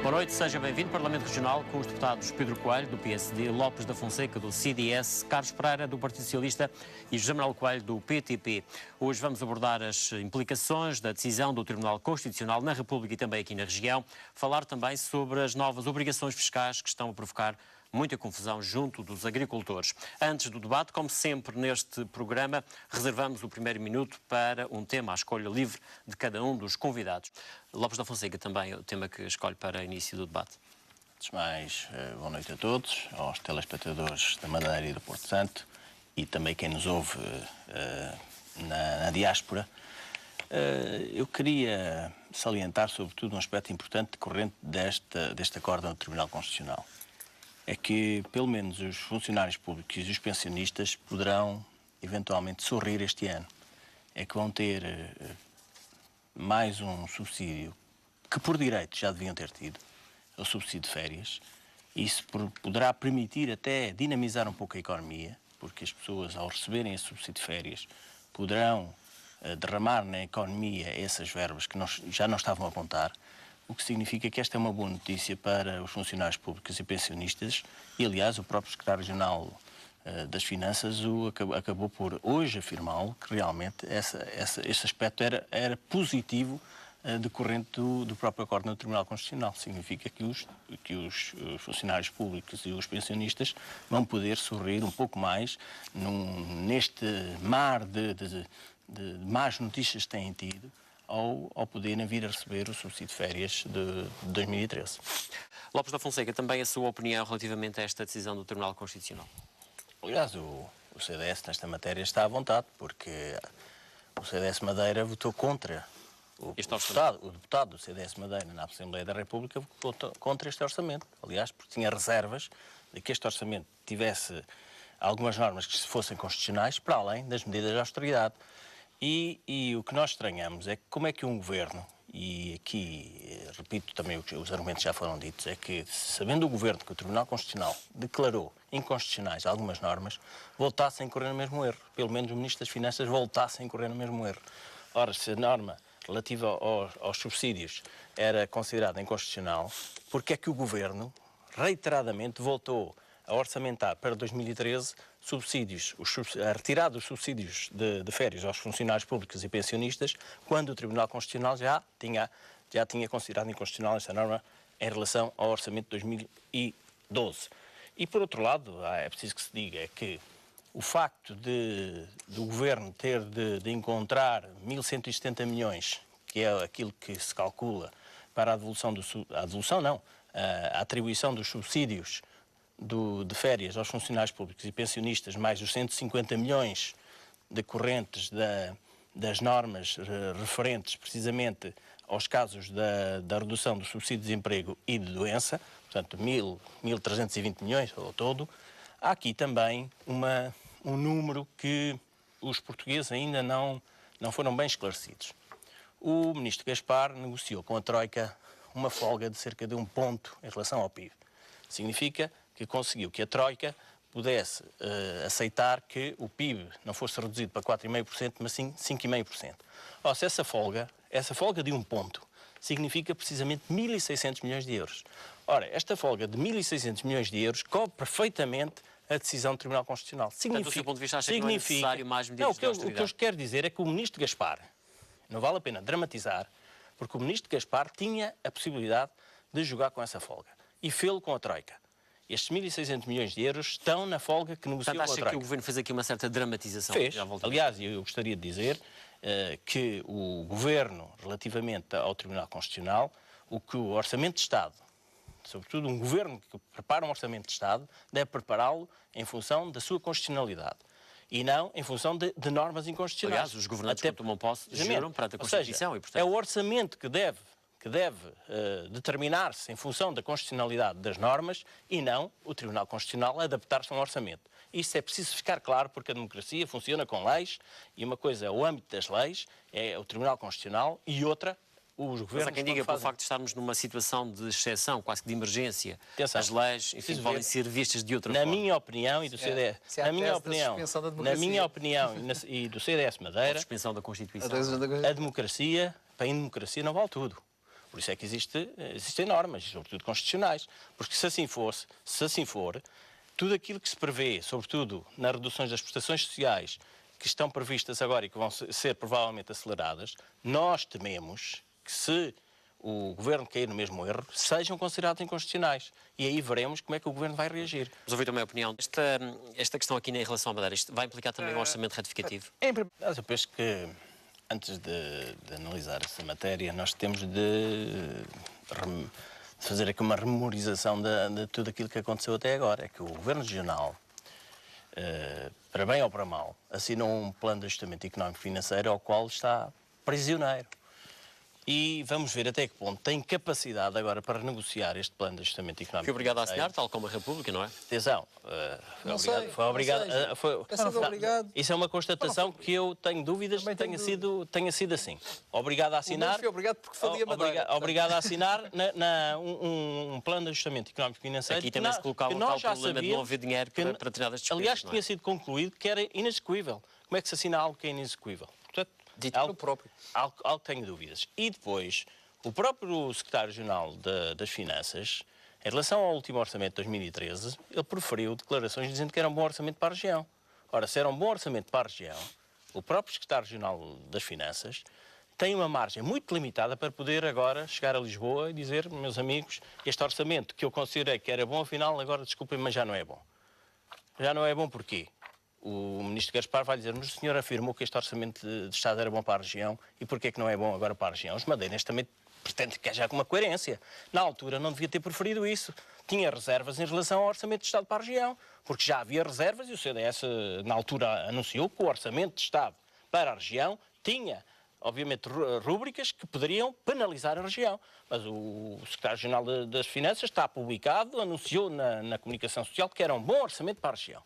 Boa noite, seja bem-vindo ao Parlamento Regional com os deputados Pedro Coelho, do PSD, Lopes da Fonseca, do CDS, Carlos Pereira, do Partido Socialista e José Manuel Coelho, do PTP. Hoje vamos abordar as implicações da decisão do Tribunal Constitucional na República e também aqui na região, falar também sobre as novas obrigações fiscais que estão a provocar muita confusão junto dos agricultores. Antes do debate, como sempre neste programa, reservamos o primeiro minuto para um tema à escolha livre de cada um dos convidados. Lopes da Fonseca também é o tema que escolhe para início do debate. Antes de mais, boa noite a todos, aos telespectadores da Madeira e do Porto Santo e também quem nos ouve na diáspora. Eu queria salientar sobretudo um aspecto importante decorrente deste acórdão do Tribunal Constitucional. É que, pelo menos, os funcionários públicos e os pensionistas poderão, eventualmente, sorrir este ano. É que vão ter mais um subsídio que, por direito, já deviam ter tido, o subsídio de férias. Isso poderá permitir até dinamizar um pouco a economia, porque as pessoas, ao receberem esse subsídio de férias, poderão derramar na economia essas verbas que já não estavam a apontar, o que significa que esta é uma boa notícia para os funcionários públicos e pensionistas e, aliás, o próprio Secretário Regional das Finanças acabou por hoje afirmá-lo, que realmente esse aspecto era positivo decorrente do próprio acordo no Tribunal Constitucional. Significa que os funcionários públicos e os pensionistas vão poder sorrir um pouco mais neste mar de más notícias que têm tido, ao poderem vir a receber o subsídio de férias de 2013. Lopes da Fonseca, também a sua opinião relativamente a esta decisão do Tribunal Constitucional? Aliás, o CDS nesta matéria está à vontade, porque o CDS Madeira votou contra. O deputado do CDS Madeira na Assembleia da República votou contra este orçamento. Aliás, porque tinha reservas de que este orçamento tivesse algumas normas que fossem constitucionais, para além das medidas de austeridade. E o que nós estranhamos é que como é que um governo, e aqui repito também os argumentos já foram ditos, é que sabendo o governo que o Tribunal Constitucional declarou inconstitucionais algumas normas, voltasse a incorrer no mesmo erro. Pelo menos o Ministro das Finanças voltasse a incorrer no mesmo erro. Ora, se a norma relativa aos subsídios era considerada inconstitucional, porque é que o governo reiteradamente voltou a orçamentar para 2013 a retirada dos subsídios de férias aos funcionários públicos e pensionistas, quando o Tribunal Constitucional já tinha considerado inconstitucional esta norma em relação ao orçamento de 2012. E, por outro lado, é preciso que se diga que o facto do Governo ter de encontrar 1.170 milhões, que é aquilo que se calcula para a atribuição dos subsídios de férias aos funcionários públicos e pensionistas, mais os 150 milhões decorrentes das normas referentes precisamente aos casos da redução do subsídio de desemprego e de doença, portanto 1.320 milhões ao todo. Há aqui também um número que os portugueses ainda não foram bem esclarecidos. O ministro Gaspar negociou com a Troika uma folga de cerca de 1 ponto em relação ao PIB. Significa que conseguiu que a Troika pudesse aceitar que o PIB não fosse reduzido para 4,5%, mas sim 5,5%. Ou seja, essa folga de 1 ponto significa precisamente 1.600 milhões de euros. Ora, esta folga de 1.600 milhões de euros cobre perfeitamente a decisão do Tribunal Constitucional. Portanto, do seu ponto de vista, acha que não é necessário mais medidas de austeridade? O que eu quero dizer é que o ministro Gaspar, não vale a pena dramatizar, porque o ministro Gaspar tinha a possibilidade de jogar com essa folga. E fê-lo com a Troika. Estes 1.600 milhões de euros estão na folga que negociou com a Troika. Portanto, acha que o Governo fez aqui uma certa dramatização? Fez. Aliás, eu gostaria de dizer que o Governo, relativamente ao Tribunal Constitucional, que o Orçamento de Estado, sobretudo um Governo que prepara um Orçamento de Estado, deve prepará-lo em função da sua constitucionalidade e não em função de normas inconstitucionais. Aliás, os governantes que tomam posse juram perante a Constituição. Ou seja, e, portanto, é o Orçamento que deve determinar-se em função da constitucionalidade das normas e não o Tribunal Constitucional adaptar-se a um orçamento. Isso é preciso ficar claro, porque a democracia funciona com leis e uma coisa é o âmbito das leis, é o Tribunal Constitucional, e outra os governos. Mas há quem diga, pelo facto de estarmos numa situação de exceção, quase que de emergência, as leis, enfim, podem ser vistas de outra forma. Na minha opinião e do CDS, na minha opinião e do CDS Madeira, a suspensão da Constituição. a democracia, para a democracia não vale tudo. Por isso é que existem normas, sobretudo constitucionais. Porque se assim for, tudo aquilo que se prevê, sobretudo nas reduções das prestações sociais, que estão previstas agora e que vão ser provavelmente aceleradas, nós tememos que, se o Governo cair no mesmo erro, sejam considerados inconstitucionais. E aí veremos como é que o Governo vai reagir. Vamos ouvir também a opinião. Esta questão aqui em relação à Madeira, isto vai implicar também um orçamento retificativo? Mas eu penso que, antes de analisar essa matéria, nós temos de fazer aqui uma memorização de tudo aquilo que aconteceu até agora. É que o Governo Regional, para bem ou para mal, assinou um plano de ajustamento económico e financeiro ao qual está prisioneiro. E vamos ver até que ponto tem capacidade agora para renegociar este plano de ajustamento económico. Foi obrigado a assinar, tal como a República, não é? Atenção, foi obrigado. Isso é uma constatação que eu tenho dúvidas que tenha sido assim. Obrigado a assinar. Foi obrigado porque falia Madeira. Obrigado a assinar um plano de ajustamento económico e financeiro. Aqui também se colocava o tal problema de não haver dinheiro para determinadas despesas. Aliás, tinha sido concluído que era inexecuível. Como é que se assina algo que é inexecuível? Portanto, dito pelo próprio. Algo que tenho dúvidas. E depois, o próprio secretário-geral das Finanças, em relação ao último orçamento de 2013, ele proferiu declarações dizendo que era um bom orçamento para a região. Ora, se era um bom orçamento para a região, o próprio secretário-geral das Finanças tem uma margem muito limitada para poder agora chegar a Lisboa e dizer, meus amigos, este orçamento que eu considerei que era bom, afinal, agora desculpem, mas já não é bom. Já não é bom porquê? O ministro Gaspar vai dizer, mas o senhor afirmou que este orçamento de Estado era bom para a região e porquê é que não é bom agora para a região? Os madeirenses também pretendem que haja alguma coerência. Na altura não devia ter preferido isso. Tinha reservas em relação ao orçamento de Estado para a região, porque já havia reservas e o CDS na altura anunciou que o orçamento de Estado para a região tinha, obviamente, rúbricas que poderiam penalizar a região. Mas o secretário-geral das Finanças está publicado, anunciou na comunicação social que era um bom orçamento para a região.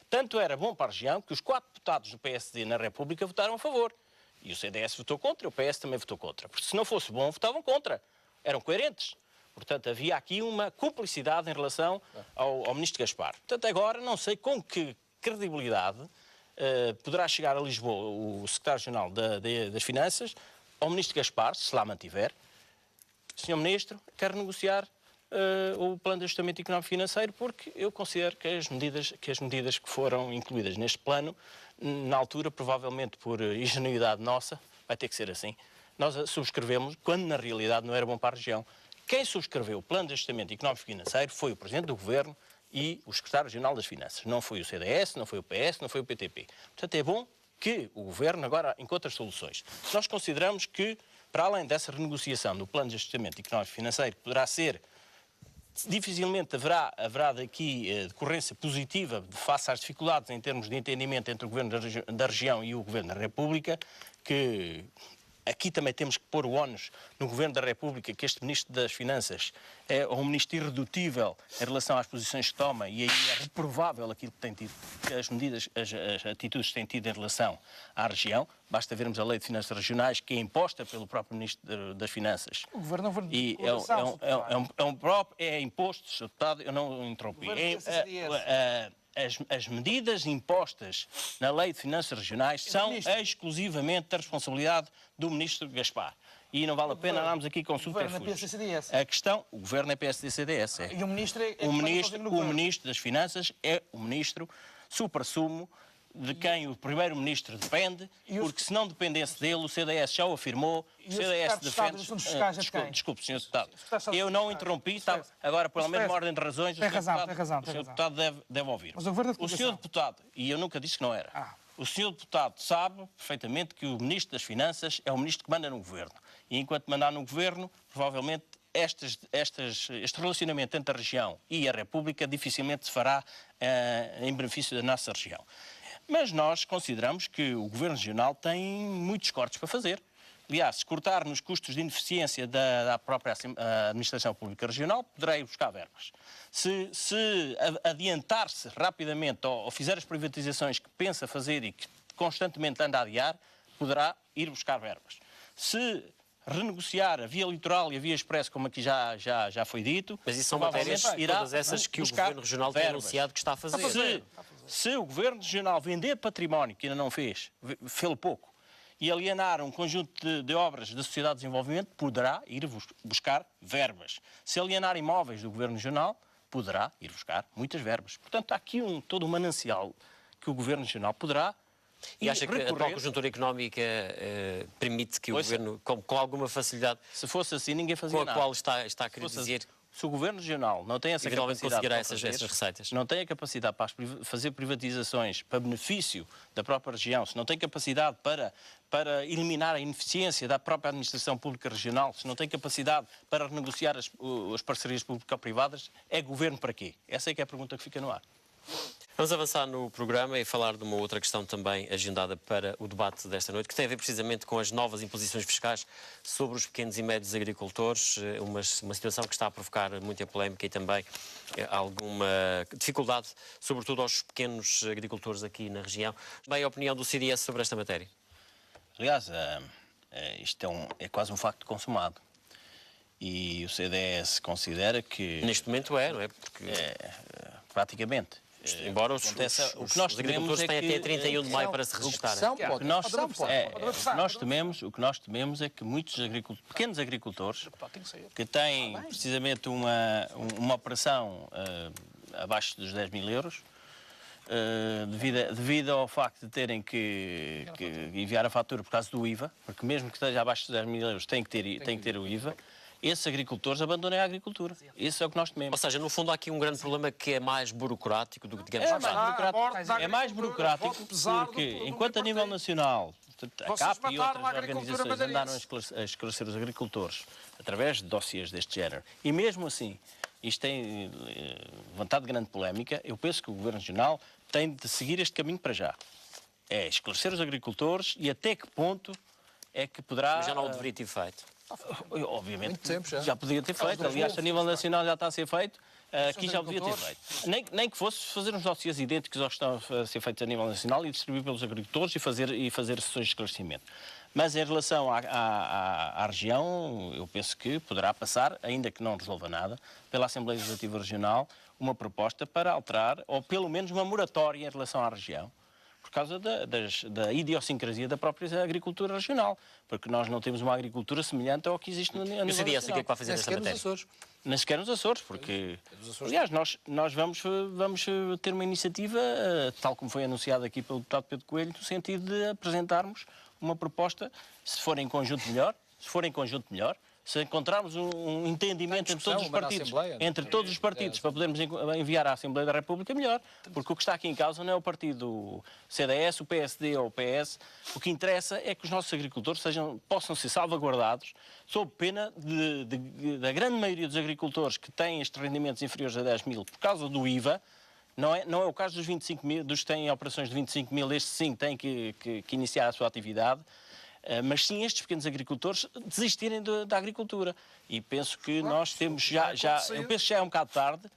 Tanto era bom para a região que os 4 deputados do PSD na República votaram a favor. E o CDS votou contra e o PS também votou contra. Porque se não fosse bom, votavam contra. Eram coerentes. Portanto, havia aqui uma cumplicidade em relação ao ministro Gaspar. Portanto, agora não sei com que credibilidade poderá chegar a Lisboa o secretário-geral das Finanças ao ministro Gaspar, se lá mantiver. Senhor Ministro, quero negociar o plano de ajustamento económico e financeiro, porque eu considero que as medidas que foram incluídas neste plano, na altura, provavelmente por ingenuidade nossa, vai ter que ser assim, nós subscrevemos quando na realidade não era bom para a região. Quem subscreveu o plano de ajustamento económico e financeiro foi o Presidente do Governo e o Secretário Regional das Finanças. Não foi o CDS, não foi o PS, não foi o PTP. Portanto, é bom que o Governo agora encontre soluções. Nós consideramos que, para além dessa renegociação do plano de ajustamento económico e financeiro, que poderá ser, dificilmente haverá daqui decorrência positiva face às dificuldades em termos de entendimento entre o Governo da Região e o Governo da República, que aqui também temos que pôr o ónus no Governo da República, que este Ministro das Finanças é um ministro irredutível em relação às posições que toma, e aí é reprovável aquilo que tem tido, as atitudes que tem tido em relação à região. Basta vermos a Lei de Finanças Regionais, que é imposta pelo próprio Ministro das Finanças. O Governo não e é imposto, Sr. Deputado, eu não interrompi. As medidas impostas na Lei de Finanças Regionais são exclusivamente da responsabilidade do Ministro Gaspar. E não vale a pena andarmos aqui com subterfúgios. A questão, o Governo é PSD-CDS. E o Ministro é o Ministro das Finanças é o Ministro supra-sumo de quem o Primeiro-Ministro depende, porque se não dependesse dele, o CDS já o afirmou, o CDS defende... Desculpe, Sr. Deputado, eu não interrompi, agora, pela mesma ordem de razões, o Sr. Deputado deve ouvir. O Sr. Deputado, e eu nunca disse que não era, o Sr. Deputado sabe perfeitamente que o Ministro das Finanças é o Ministro que manda no Governo. E enquanto mandar no Governo, provavelmente este relacionamento entre a região e a República dificilmente se fará em benefício da nossa região. Mas nós consideramos que o Governo Regional tem muitos cortes para fazer. Aliás, se cortar nos custos de ineficiência da própria Administração Pública Regional, poderá ir buscar verbas. Se adiantar-se rapidamente ou fizer as privatizações que pensa fazer e que constantemente anda a adiar, poderá ir buscar verbas. Se renegociar a via litoral e a via expresso, como aqui já foi dito... Mas isso são matérias, todas essas que o Governo Regional tem anunciado que está a fazer. Se o Governo Regional vender património, que ainda não fez-lo pouco, e alienar um conjunto de obras da Sociedade de Desenvolvimento, poderá ir buscar verbas. Se alienar imóveis do Governo Regional, poderá ir buscar muitas verbas. Portanto, há aqui todo um manancial que o Governo Regional poderá. E acha que a atual conjuntura económica permite que o Governo, com alguma facilidade, se fosse assim, ninguém fazia nada. Com a qual está a querer dizer... Se o Governo Regional não tem essa capacidade conseguirá essas receitas, não tem a capacidade para fazer privatizações para benefício da própria região, se não tem capacidade para eliminar a ineficiência da própria administração pública regional, se não tem capacidade para renegociar as parcerias público-privadas, é Governo para quê? Essa é que é a pergunta que fica no ar. Vamos avançar no programa e falar de uma outra questão também agendada para o debate desta noite, que tem a ver precisamente com as novas imposições fiscais sobre os pequenos e médios agricultores, uma situação que está a provocar muita polémica e também alguma dificuldade, sobretudo aos pequenos agricultores aqui na região. Bem, a opinião do CDS sobre esta matéria? Aliás, isto é quase um facto consumado. E o CDS considera que... Neste momento não é? Porque... praticamente. Embora os agricultores têm até 31 de maio para se registarem. O que nós tememos é que muitos pequenos agricultores que têm precisamente uma operação abaixo dos 10 mil euros, devido ao facto de terem que enviar a fatura por causa do IVA, porque mesmo que esteja abaixo dos 10 mil euros tem que ter o IVA, esses agricultores abandonem a agricultura. Isso é o que nós tememos. Ou seja, no fundo há aqui um grande problema que é mais burocrático do que, digamos, é mais burocrático porque, enquanto a nível nacional, a CAP e outras organizações andaram a esclarecer os agricultores através de dossiês deste género, e mesmo assim isto tem levantado grande polémica, eu penso que o Governo Regional tem de seguir este caminho para já. É esclarecer os agricultores e até que ponto é que poderá... Mas já não o deveria ter feito. Obviamente, já podia ter feito. Aliás, a nível nacional já está a ser feito. Aqui já podia ter feito. Nem que fosse fazer uns dossiês idênticos aos que estão a ser feitos a nível nacional e distribuir pelos agricultores e fazer sessões de esclarecimento. Mas em relação à região, eu penso que poderá passar, ainda que não resolva nada, pela Assembleia Legislativa Regional, uma proposta para alterar, ou pelo menos uma moratória em relação à região, por causa da idiosincrasia da própria agricultura regional, porque nós não temos uma agricultura semelhante ao que existe no nível nacional. E o CDS, o que é que vai fazer nesta matéria? Nem sequer nos Açores, porque... Aliás, nós vamos ter uma iniciativa, tal como foi anunciado aqui pelo deputado Pedro Coelho, no sentido de apresentarmos uma proposta, se for em conjunto melhor, se encontrarmos um entendimento entre todos os partidos, para podermos enviar à Assembleia da República, melhor. Porque o que está aqui em causa não é o partido CDS, o PSD ou o PS. O que interessa é que os nossos agricultores possam ser salvaguardados sob pena da grande maioria dos agricultores que têm estes rendimentos inferiores a 10 mil por causa do IVA. Não é o caso dos 25 mil, dos que têm operações de 25 mil, estes sim têm que iniciar a sua atividade. Mas sim estes pequenos agricultores desistirem da agricultura. E penso que nós temos eu penso que já é um bocado tarde,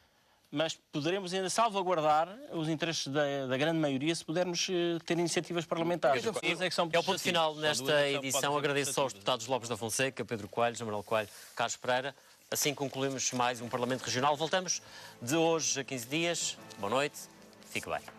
mas poderemos ainda salvaguardar os interesses da grande maioria se pudermos ter iniciativas parlamentares. É o ponto final nesta edição. Agradeço aos deputados Lopes da Fonseca, Pedro Coelho, João Manuel Coelho, Carlos Pereira. Assim concluímos mais um Parlamento Regional. Voltamos de hoje a 15 dias. Boa noite. Fique bem.